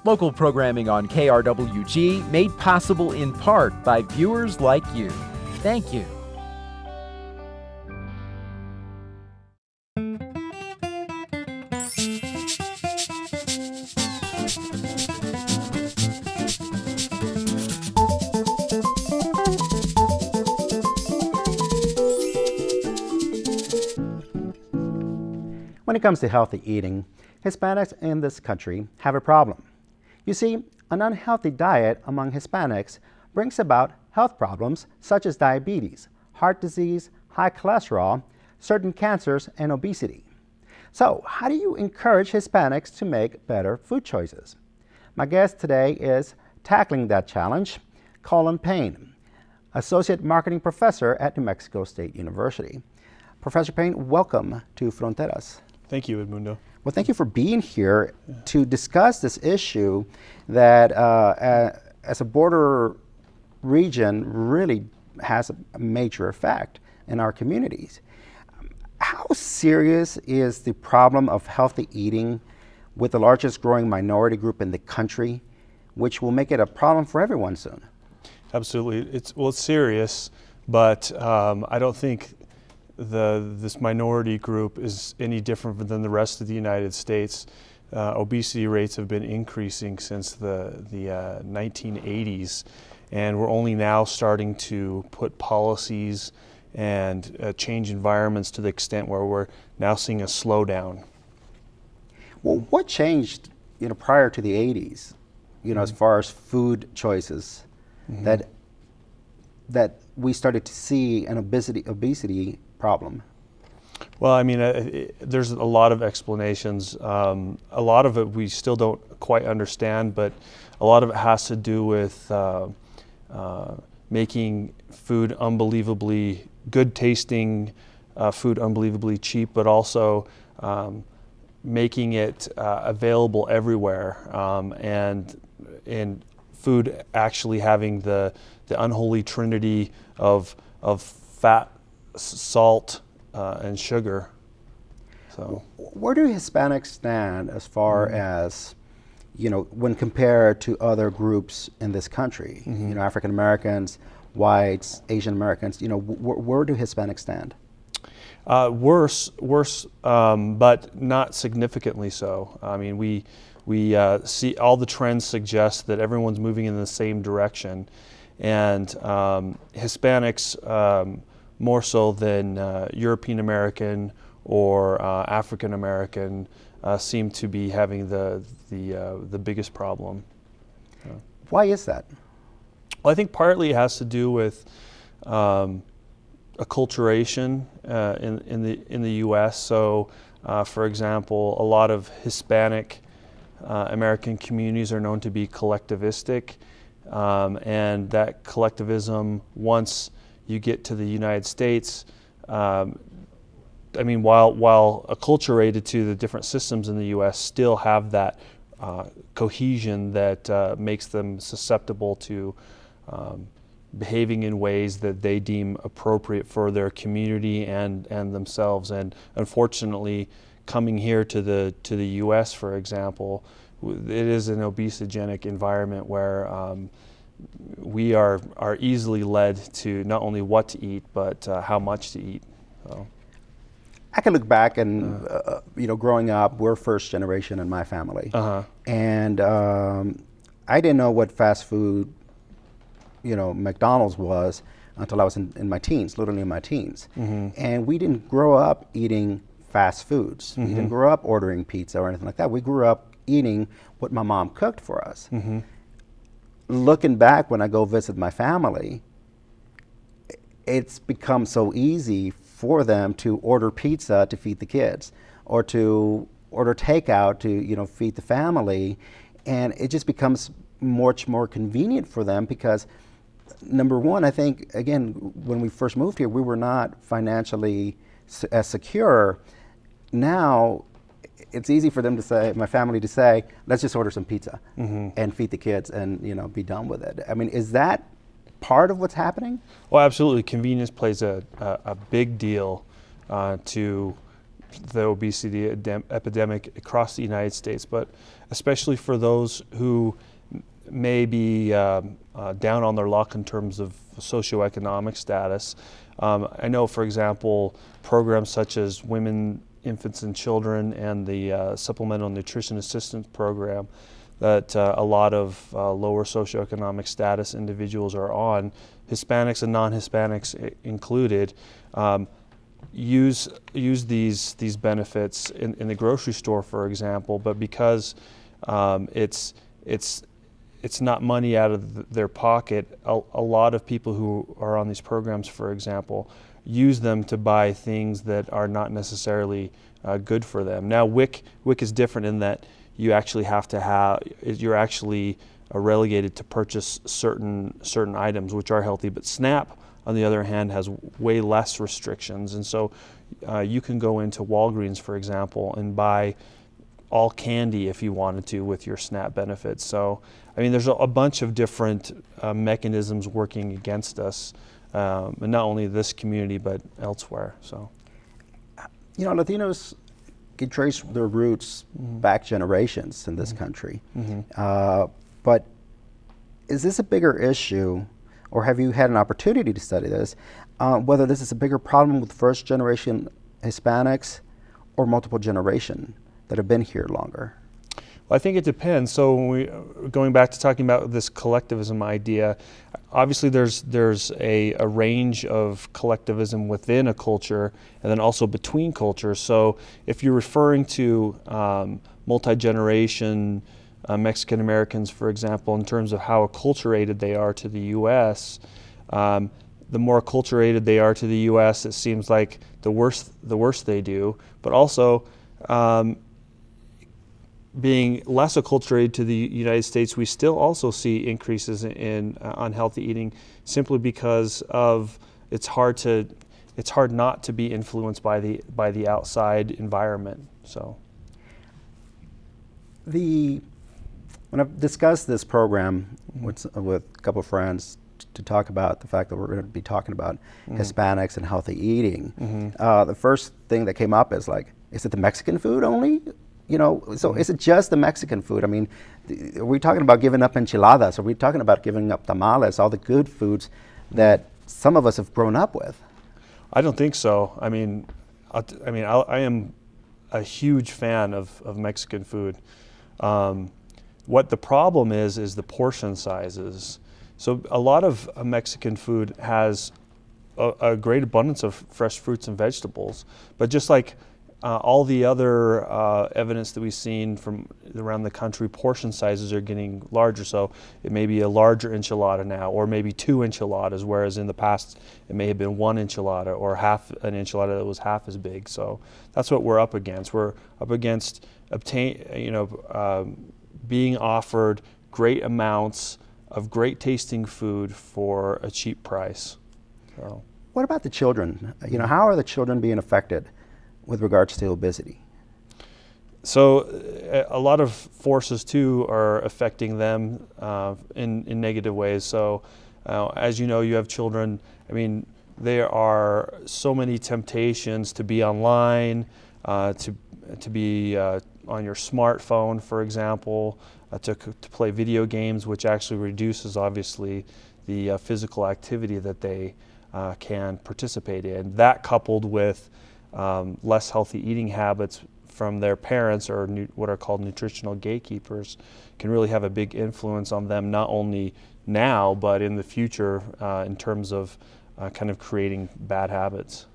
Local programming on KRWG made possible in part by viewers like you. Thank you. When it comes to healthy eating, Hispanics in this country have a problem. You see, an unhealthy diet among Hispanics brings about health problems such as diabetes, heart disease, high cholesterol, certain cancers, and obesity. So, how do you encourage Hispanics to make better food choices? My guest today is tackling that challenge, Collin Payne, Associate Marketing Professor at New Mexico State University. Professor Payne, welcome to Fronteras. Thank you, Edmundo. Well, thank you for being here to discuss this issue that, as a border region, really has a major effect in our communities. How serious is the problem of healthy eating with the largest growing minority group in the country, which will make it a problem for everyone soon? Absolutely. It's serious, but I don't think this minority group is any different than the rest of the United States. Obesity rates have been increasing since the 1980s, and we're only now starting to put policies and change environments to the extent where we're now seeing a slowdown. Well, what changed, prior to the 80s, as far as food choices, that we started to see an obesity problem? Well, I mean, there's a lot of explanations. A lot of it we still don't quite understand, but a lot of it has to do with making food unbelievably good tasting, food unbelievably cheap, but also making it available everywhere, and food actually having the unholy trinity of fat, salt, and sugar. So, where do Hispanics stand as far as, when compared to other groups in this country? African Americans, whites, Asian Americans. Where do Hispanics stand? Worse, but not significantly so. I mean, we see all the trends suggest that everyone's moving in the same direction, and Hispanics, more so than European American or African American, seem to be having the biggest problem. Why is that? Well, I think partly it has to do with acculturation in the U.S. So, for example, a lot of Hispanic American communities are known to be collectivistic, and that collectivism, once you get to the United States, I mean, while acculturated to the different systems in the U.S., still have that cohesion that makes them susceptible to behaving in ways that they deem appropriate for their community and themselves. And unfortunately, coming here to the U.S., for example, it is an obesogenic environment where we are easily led to not only what to eat, but how much to eat. So. I can look back and, growing up, we're first generation in my family. And I didn't know what fast food, McDonald's was until I was in my teens, literally in my teens. And we didn't grow up eating fast foods. We didn't grow up ordering pizza or anything like that. We grew up eating what my mom cooked for us. Looking back, when I go visit my family, it's become so easy for them to order pizza to feed the kids, or to order takeout to feed the family, and it just becomes much more convenient for them because, number one, I think, again, when we first moved here, we were not financially as secure. Now it's easy for them to say, my family to say, let's just order some pizza and feed the kids and be done with it. I mean, is that part of what's happening? Well, absolutely. Convenience plays a big deal to the obesity epidemic across the United States. But especially for those who may be down on their luck in terms of socioeconomic status. I know, for example, programs such as Women, Infants, and Children and the Supplemental Nutrition Assistance Program that a lot of lower socioeconomic status individuals are on, Hispanics and non-Hispanics included, use these benefits in the grocery store, for example, but because it's not money out of their pocket, a lot of people who are on these programs, for example, use them to buy things that are not necessarily good for them. Now, WIC is different in that you actually you're actually relegated to purchase certain items which are healthy, but SNAP, on the other hand, has way less restrictions, and so you can go into Walgreens, for example, and buy all candy if you wanted to with your SNAP benefits. So, I mean, there's a bunch of different mechanisms working against us, and not only this community but elsewhere. So, you know, Latinos can trace their roots back generations in this country, but is this a bigger issue, or have you had an opportunity to study this, whether this is a bigger problem with first generation Hispanics or multiple generation that have been here longer? Well, I think it depends. So going back to talking about this collectivism idea, obviously there's a range of collectivism within a culture and then also between cultures. So if you're referring to multi-generation Mexican Americans, for example, in terms of how acculturated they are to the U.S., the more acculturated they are to the U.S., it seems like the worse they do. But also, being less acculturated to the United States, we still also see increases in unhealthy eating, simply because of it's hard not to be influenced by the outside environment. So, when I've discussed this program with a couple of friends to talk about the fact that we're going to be talking about Hispanics and healthy eating, the first thing that came up is like, is it the Mexican food only? You know, so is it just the Mexican food? I mean, are we talking about giving up enchiladas? Are we talking about giving up tamales, all the good foods that some of us have grown up with? I don't think so. I mean, I am a huge fan of Mexican food. What the problem is the portion sizes. So a lot of Mexican food has a great abundance of fresh fruits and vegetables, but just like all the other evidence that we've seen from around the country, portion sizes are getting larger. So it may be a larger enchilada now, or maybe 2 enchiladas, whereas in the past it may have been 1 enchilada or half an enchilada that was half as big. So that's what we're up against. We're up against being offered great amounts of great tasting food for a cheap price. So. What about the children? You know, how are the children being affected with regards to obesity? So a lot of forces too are affecting them in negative ways. So as you know, you have children. I mean, there are so many temptations to be online, to be on your smartphone, for example, to play video games, which actually reduces obviously the physical activity that they can participate in. That coupled with less healthy eating habits from their parents, or what are called nutritional gatekeepers, can really have a big influence on them, not only now but in the future, in terms of kind of creating bad habits.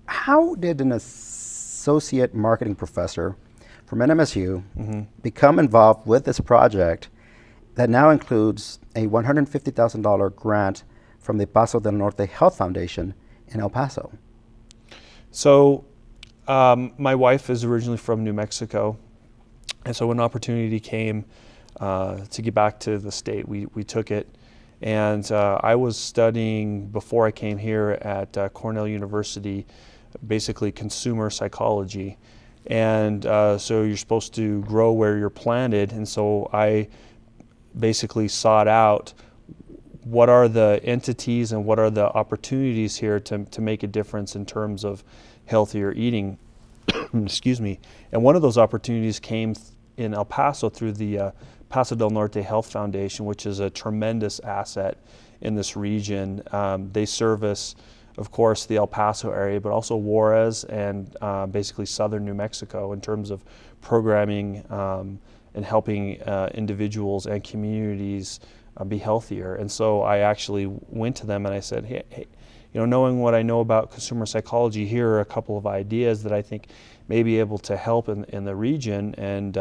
How did an associate marketing professor from NMSU become involved with this project that now includes a $150,000 grant from the Paso del Norte Health Foundation in El Paso? So my wife is originally from New Mexico, and so when an opportunity came to get back to the state, we took it. And I was studying, before I came here, at Cornell University, basically consumer psychology. And so you're supposed to grow where you're planted, and so I basically sought out what are the entities and what are the opportunities here to make a difference in terms of healthier eating. Excuse me. And one of those opportunities came in El Paso through the Paso del Norte Health Foundation, which is a tremendous asset in this region. They service, of course, the El Paso area, but also Juarez and basically southern New Mexico in terms of programming and helping individuals and communities be healthier. And so I actually went to them and I said, hey, knowing what I know about consumer psychology, here are a couple of ideas that I think may be able to help in the region. And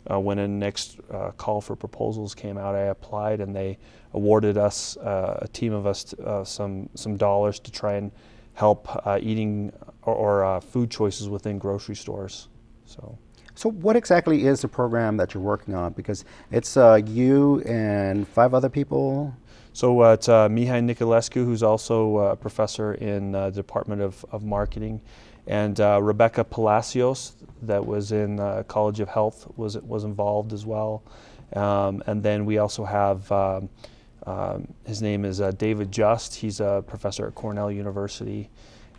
when a next call for proposals came out, I applied, and they awarded us, a team of us, some dollars to try and help eating or food choices within grocery stores. So what exactly is the program that you're working on? Because it's you and 5 other people. So it's Mihai Niculescu, who's also a professor in the Department of Marketing, and Rebecca Palacios, that was in College of Health, was involved as well. And then we also have, his name is David Just. He's a professor at Cornell University.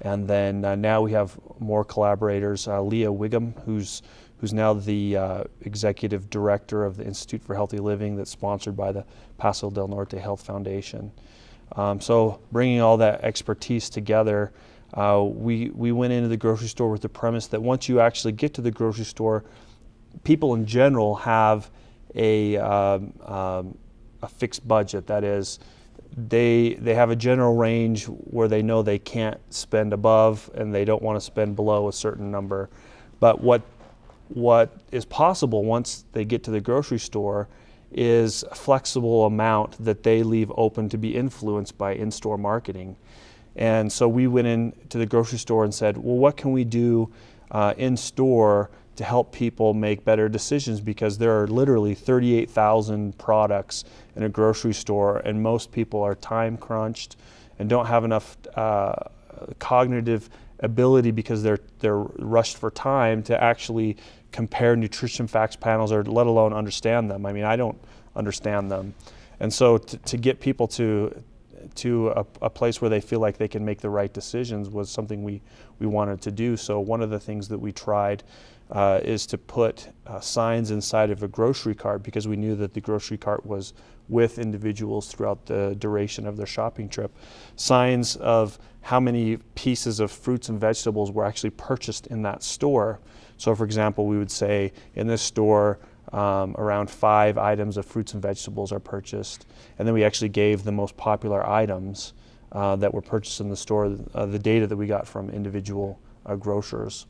And then now we have more collaborators. Leah Wiggum, who's now the executive director of the Institute for Healthy Living, that's sponsored by the Paso del Norte Health Foundation. So bringing all that expertise together, we went into the grocery store with the premise that once you actually get to the grocery store, people in general have a fixed budget. That is, they have a general range where they know they can't spend above and they don't want to spend below a certain number. But what is possible once they get to the grocery store is a flexible amount that they leave open to be influenced by in-store marketing. And so we went into the grocery store and said, well, what can we do in-store to help people make better decisions? Because there are literally 38,000 products in a grocery store, and most people are time crunched and don't have enough cognitive ability because they're rushed for time to actually compare nutrition facts panels, or let alone understand them. I mean, I don't understand them. And so to get people to a place where they feel like they can make the right decisions was something we wanted to do. So one of the things that we tried is to put signs inside of a grocery cart, because we knew that the grocery cart was with individuals throughout the duration of their shopping trip. Signs of how many pieces of fruits and vegetables were actually purchased in that store. So for example, we would say in this store, around 5 items of fruits and vegetables are purchased. And then we actually gave the most popular items that were purchased in the store, the data that we got from individual grocers.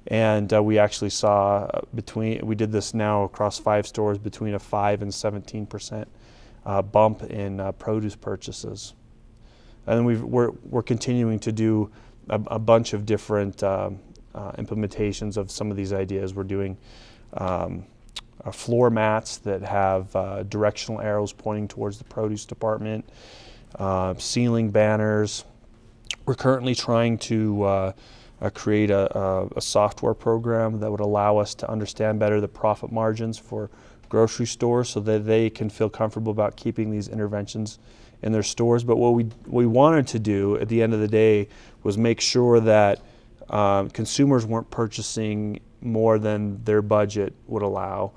And we actually saw we did this now across 5 stores, between a 5 and 17% bump in produce purchases. And we're continuing to do a bunch of different implementations of some of these ideas. We're doing floor mats that have directional arrows pointing towards the produce department, ceiling banners. We're currently trying to create a software program that would allow us to understand better the profit margins for grocery stores so that they can feel comfortable about keeping these interventions in their stores. But what we wanted to do at the end of the day was make sure that consumers weren't purchasing more than their budget would allow.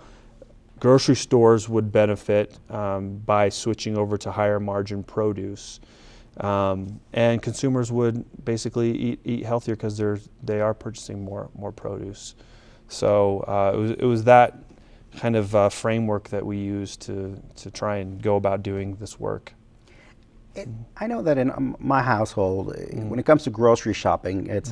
Grocery stores would benefit by switching over to higher margin produce. And consumers would basically eat healthier because they are purchasing more produce. So it was that kind of framework that we used to try and go about doing this work. I know that in my household, when it comes to grocery shopping, it's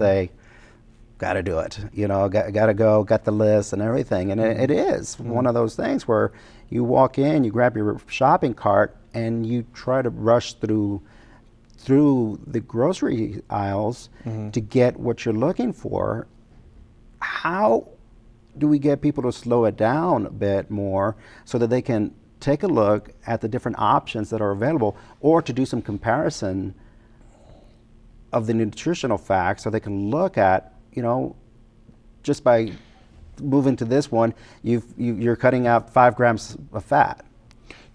gotta do it. Gotta go, got the list and everything. And it is one of those things where you walk in, you grab your shopping cart, and you try to rush through the grocery aisles to get what you're looking for. How do we get people to slow it down a bit more so that they can take a look at the different options that are available, or to do some comparison of the nutritional facts so they can look at, just by moving to this one, you're cutting out 5 grams of fat.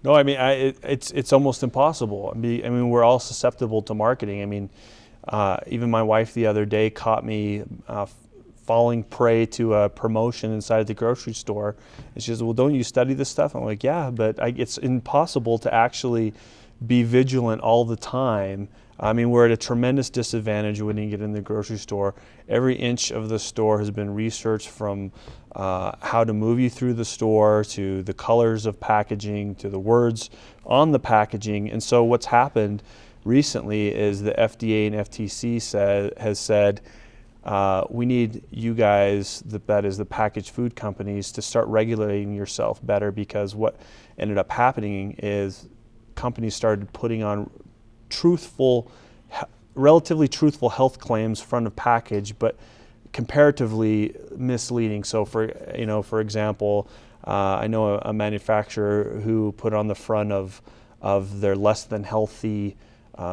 No, I mean, it's almost impossible. I mean, we're all susceptible to marketing. I mean, even my wife the other day caught me falling prey to a promotion inside the grocery store. And she says, well, don't you study this stuff? I'm like, yeah, but it's impossible to actually be vigilant all the time. I mean, we're at a tremendous disadvantage when you get in the grocery store. Every inch of the store has been researched, from how to move you through the store, to the colors of packaging, to the words on the packaging. And so what's happened recently is the FDA and FTC has said, we need you guys, that is the packaged food companies, to start regulating yourself better, because what ended up happening is companies started putting on relatively truthful health claims front of package, but comparatively misleading. So for example, I know a manufacturer who put on the front of their less than healthy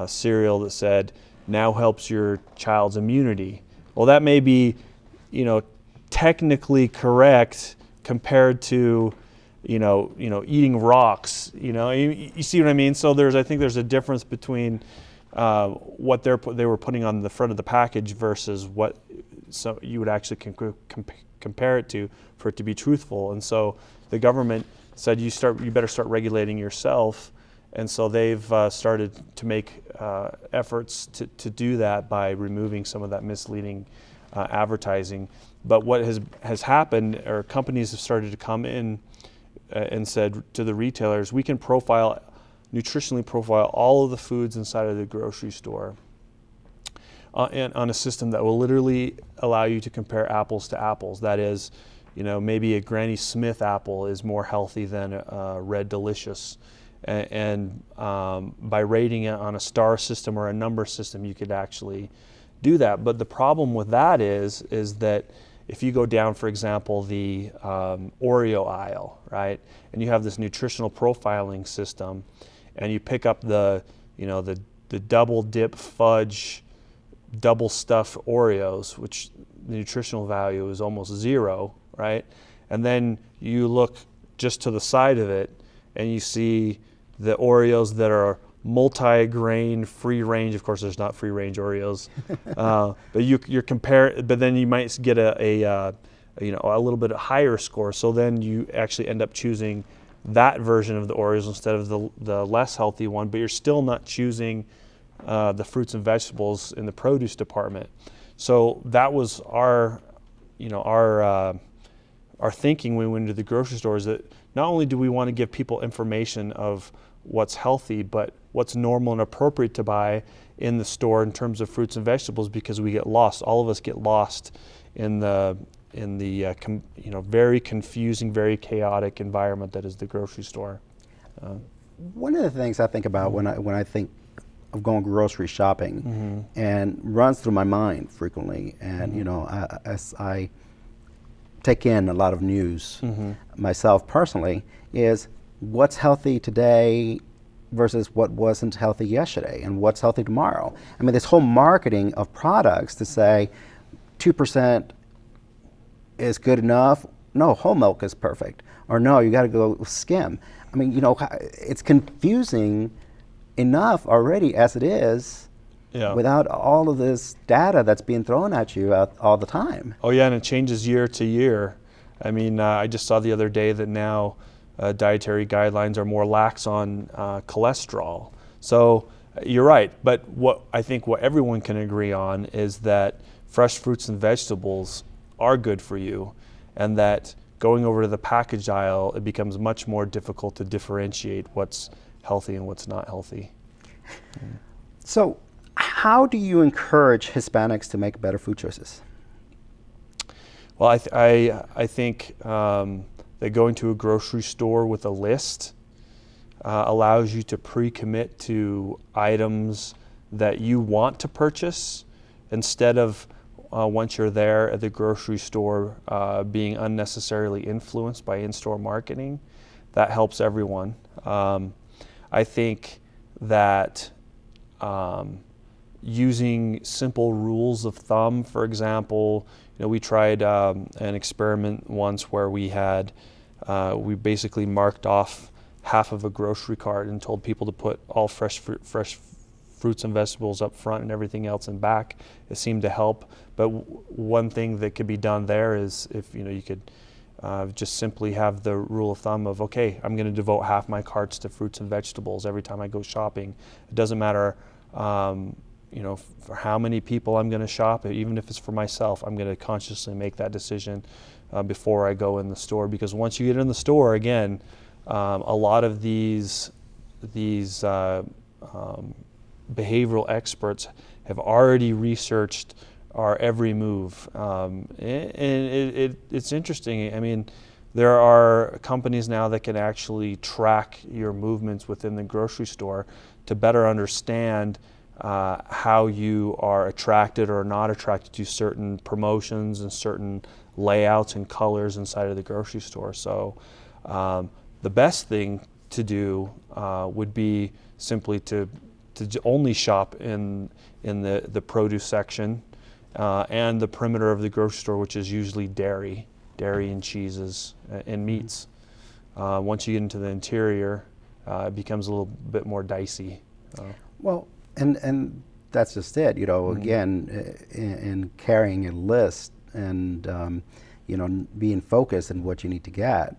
cereal that said, now helps your child's immunity. Well, that may be, technically correct compared to, eating rocks. You see what I mean? So I think there's a difference between what they were putting on the front of the package versus what you would actually compare it to for it to be truthful. And so the government said you better start regulating yourself. And so they've started to make efforts to do that by removing some of that misleading advertising. But what has happened, or companies have started to come in and said to the retailers, we can nutritionally profile all of the foods inside of the grocery store and on a system that will literally allow you to compare apples to apples. That is, maybe a Granny Smith apple is more healthy than a Red Delicious. And by rating it on a star system or a number system, you could actually do that. But the problem with that is that if you go down, for example, the Oreo aisle, right, and you have this nutritional profiling system, and you pick up the double dip fudge, double stuff Oreos, which the nutritional value is almost zero, right, and then you look just to the side of it, and you see the Oreos that are multi-grain, free range. Of course, there's not free range Oreos, but you're comparing. But then you might get a little bit higher score. So then you actually end up choosing that version of the Oreos instead of the less healthy one. But you're still not choosing the fruits and vegetables in the produce department. So that was our thinking when we went into the grocery store, is that not only do we want to give people information of what's healthy, but what's normal and appropriate to buy in the store in terms of fruits and vegetables, because we get lost. All of us get lost in the very confusing, very chaotic environment that is the grocery store. One of the things I think about when I think of going grocery shopping, and runs through my mind frequently, and as I take in a lot of news myself personally, is what's healthy today versus what wasn't healthy yesterday, and what's healthy tomorrow. I mean, this whole marketing of products to say 2% is good enough. No, whole milk is perfect. Or no, you got to go skim. I mean, it's confusing enough already as it is, without all of this data that's being thrown at you all the time. Oh yeah, and it changes year to year. I mean, I just saw the other day that now dietary guidelines are more lax on cholesterol. So you're right, but what everyone can agree on is that fresh fruits and vegetables are good for you, and that going over to the packaged aisle, it becomes much more difficult to differentiate what's healthy and what's not healthy. So how do you encourage Hispanics to make better food choices? Well, I think that going to a grocery store with a list allows you to pre-commit to items that you want to purchase, instead of once you're there at the grocery store being unnecessarily influenced by in-store marketing. That helps everyone. I think that using simple rules of thumb, for example, we tried an experiment once where we basically marked off half of a grocery cart and told people to put all fresh fruits and vegetables up front and everything else in back. It seemed to help. But one thing that could be done there is if you could just simply have the rule of thumb of, okay, I'm going to devote half my carts to fruits and vegetables every time I go shopping. It doesn't matter, for how many people I'm going to shop. Even if it's for myself, I'm going to consciously make that decision before I go in the store. Because once you get in the store, again, a lot of these behavioral experts have already researched our every move, and it's interesting. I mean, there are companies now that can actually track your movements within the grocery store to better understand how you are attracted or not attracted to certain promotions and certain layouts and colors inside of the grocery store. So the best thing to do would be simply to only shop in the produce section and the perimeter of the grocery store, which is usually dairy and cheeses and meats. Once you get into the interior, it becomes a little bit more dicey. Well, and that's just it. Again, in carrying a list and being focused on what you need to get.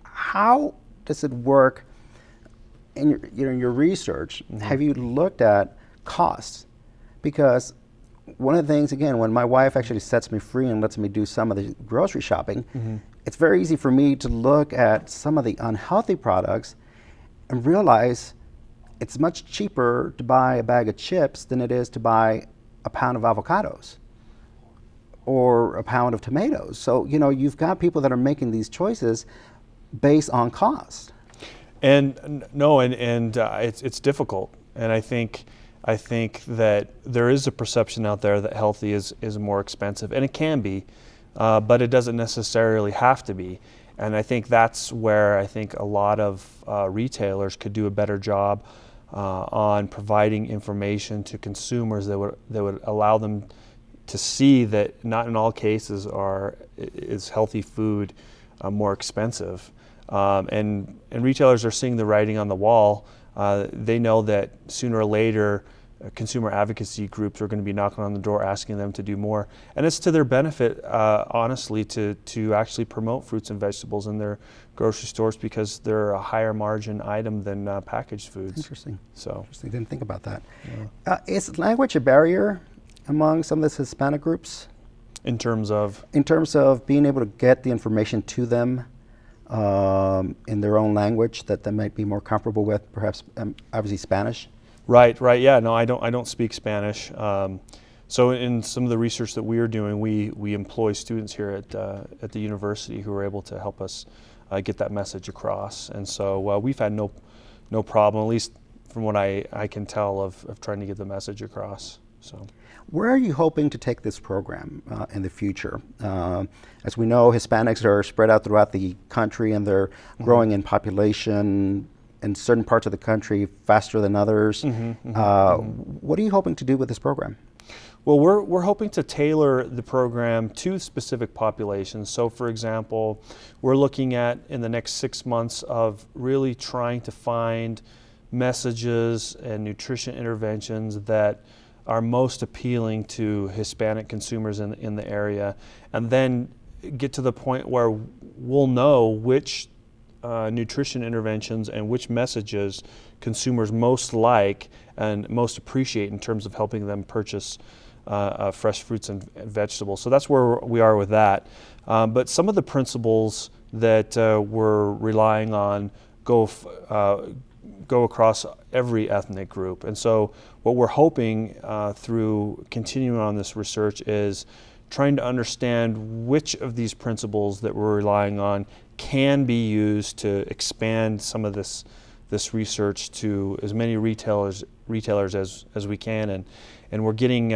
How does it work in your research? Have you looked at costs? Because one of the things, again, when my wife actually sets me free and lets me do some of the grocery shopping, it's very easy for me to look at some of the unhealthy products and realize it's much cheaper to buy a bag of chips than it is to buy a pound of avocados or a pound of tomatoes. So, you've got people that are making these choices based on cost. And it's difficult. And I think that there is a perception out there that healthy is more expensive, and it can be, but it doesn't necessarily have to be. And I think that's where I think a lot of retailers could do a better job on providing information to consumers that would allow them to see that not in all cases is healthy food more expensive. And retailers are seeing the writing on the wall. They know that sooner or later consumer advocacy groups are going to be knocking on the door asking them to do more. And it's to their benefit, honestly, to actually promote fruits and vegetables in their grocery stores because they're a higher margin item than packaged foods. Interesting. So Interesting. Didn't think about that. Yeah. Is language a barrier among some of these Hispanic groups? In terms of being able to get the information to them in their own language that they might be more comfortable with, perhaps obviously Spanish? Right. Yeah. No, I don't speak Spanish. So in some of the research that we are doing, we employ students here at the university who are able to help us get that message across. And so we've had no problem, at least from what I can tell, of trying to get the message across. So. Where are you hoping to take this program in the future? As we know, Hispanics are spread out throughout the country and they're growing in population in certain parts of the country faster than others. What are you hoping to do with this program? Well, we're hoping to tailor the program to specific populations. So, for example, we're looking at in the next 6 months of really trying to find messages and nutrition interventions that are most appealing to Hispanic consumers in the area, and then get to the point where we'll know which nutrition interventions and which messages consumers most like and most appreciate in terms of helping them purchase fresh fruits and vegetables. So that's where we are with that. But some of the principles that we're relying on go across every ethnic group. And so what we're hoping through continuing on this research is trying to understand which of these principles that we're relying on can be used to expand some of this research to as many retailers as we can. And we're getting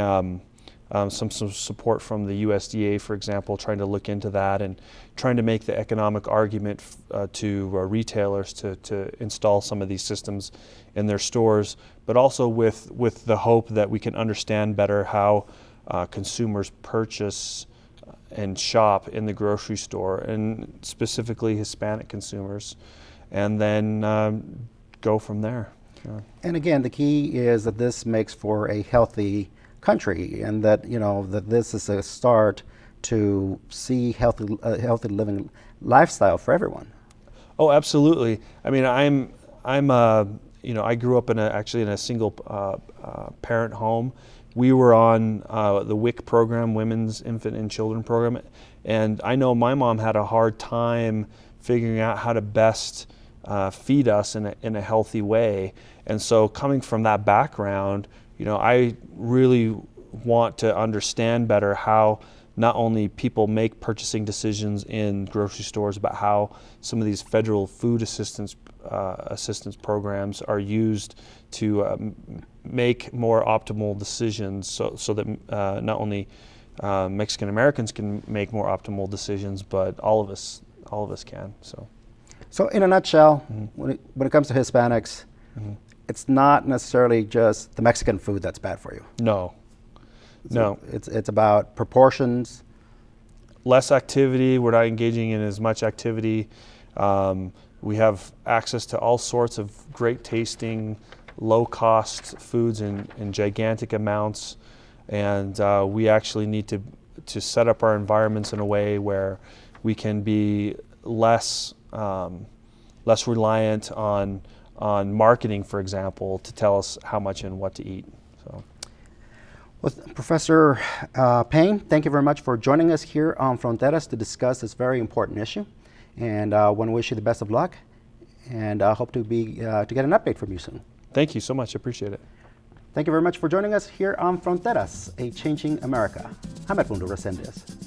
some support from the USDA, for example, trying to look into that and trying to make the economic argument to retailers to install some of these systems in their stores, but also with the hope that we can understand better how consumers purchase and shop in the grocery store, and specifically Hispanic consumers, and then go from there. And again, the key is that this makes for a healthy country, and that that this is a start to see healthy living lifestyle for everyone. Oh, absolutely. I mean, I grew up actually in a single parent home. We were on the WIC program, Women's Infant and Children program, and I know my mom had a hard time figuring out how to best feed us in a healthy way. And so coming from that background, I really want to understand better how not only people make purchasing decisions in grocery stores, but how some of these federal food assistance programs are used to make more optimal decisions, so that not only Mexican Americans can make more optimal decisions, but all of us can. So in a nutshell, when it comes to Hispanics, it's not necessarily just the Mexican food that's bad for you. No. It's about proportions. Less activity. We're not engaging in as much activity. We have access to all sorts of great tasting, low cost foods in gigantic amounts, and we actually need to set up our environments in a way where we can be less reliant on marketing, for example, to tell us how much and what to eat. So. Well, Professor Payne, thank you very much for joining us here on Fronteras to discuss this very important issue. And I want to wish you the best of luck, and I hope to get an update from you soon. Thank you so much. I appreciate it. Thank you very much for joining us here on Fronteras, a Changing America. I'm Edmundo Resendez.